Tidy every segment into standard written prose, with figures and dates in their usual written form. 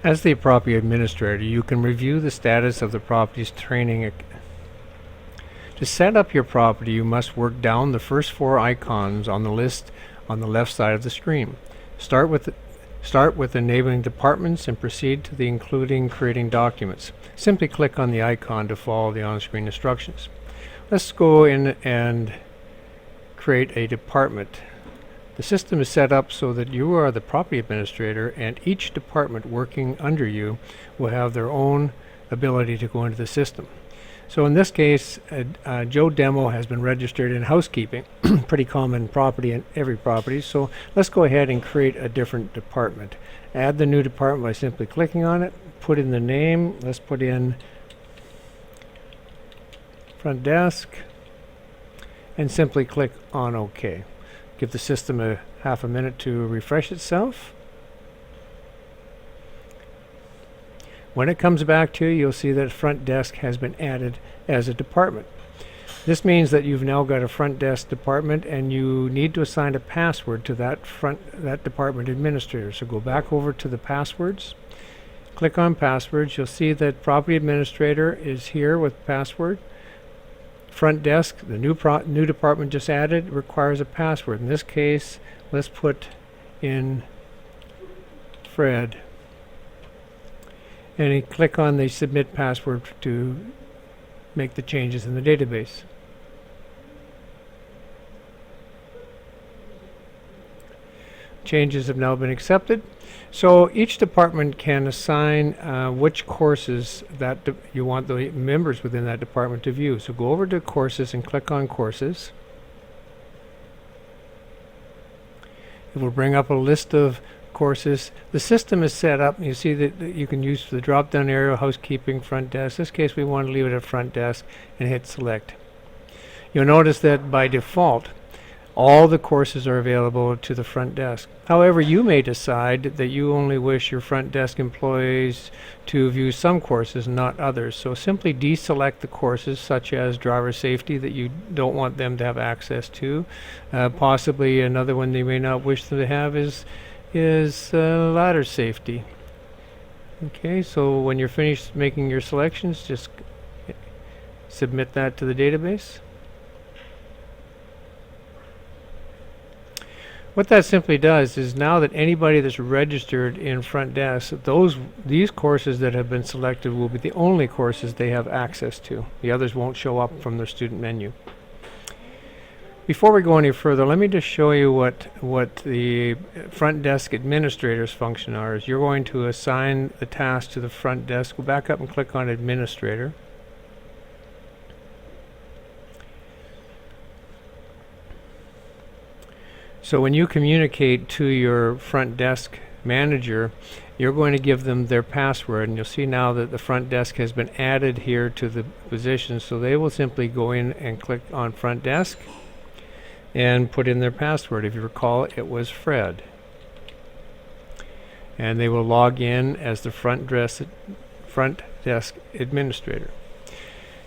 As the property administrator, you can review the status of the property's training. To set up your property, you must work down the first 4 icons on the list on the left side of the screen. Start with enabling departments and proceed to the including creating documents. Simply click on the icon to follow the on-screen instructions. Let's go in and create a department. The system is set up so that you are the property administrator, and each department working under you will have their own ability to go into the system. So in this case, Joe Demo has been registered in housekeeping, pretty common property in every property. So let's go ahead and create a different department. Add the new department by simply clicking on it, put in the name. Let's put in front desk, and simply click on OK. Give the system a half a minute to refresh itself. When it comes back to you, you'll see that front desk has been added as a department. This means that you've now got a front desk department, and you need to assign a password to that department administrator. So go back over to the passwords, click on passwords. You'll see that property administrator is here with password. Front desk, the new department just added, requires a password. In this case, let's put in Fred. And you click on the submit password to make the changes in the database. Changes have now been accepted. So each department can assign which courses that you want the members within that department to view. So go over to courses and click on courses. It will bring up a list of courses. The system is set up. You see that you can use the drop down area, housekeeping, front desk. In this case, we want to leave it at front desk and hit select. You'll notice that by default, all the courses are available to the front desk. However, you may decide that you only wish your front desk employees to view some courses, not others. So simply deselect the courses such as driver safety that you don't want them to have access to. Possibly another one they may not wish them to have is ladder safety. Okay, so when you're finished making your selections, just submit that to the database. What that simply does is, now that anybody that's registered in front desk, these courses that have been selected will be the only courses they have access to. The others won't show up from their student menu. Before we go any further, let me just show you what the front desk administrator's function are. You're going to assign the task to the front desk. Go back up and click on administrator. So when you communicate to your front desk manager, you're going to give them their password, and you'll see now that the front desk has been added here to the position. So they will simply go in and click on front desk and put in their password. If you recall, it was Fred. And they will log in as the front desk administrator.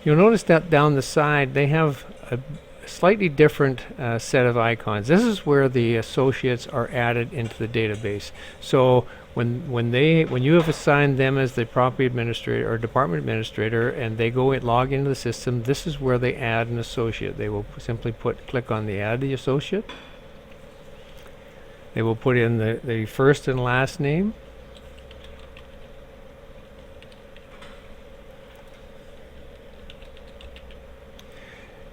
You'll notice that down the side they have a slightly different set of icons. This is where the associates are added into the database. So when you have assigned them as the property administrator or department administrator, and they go and log into the system, this is where they add an associate. They will simply click on the add the associate. They will put in the first and last name.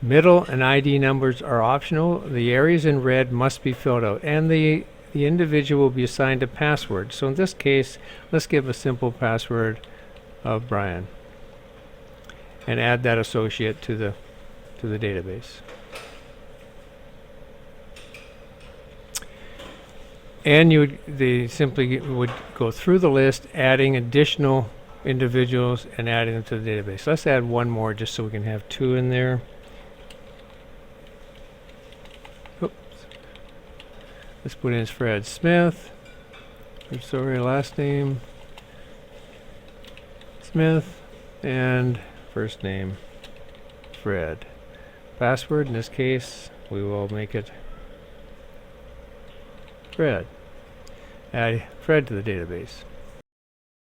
Middle and ID numbers are optional. The areas in red must be filled out, and the individual will be assigned a password. So in this case, let's give a simple password of Brian and add that associate to the database. And they simply would go through the list, adding additional individuals and adding them to the database. Let's add one more just so we can have 2 in there. Let's put in Fred Smith. I'm sorry, last name Smith, and first name Fred. Password, in this case, we will make it Fred. Add Fred to the database.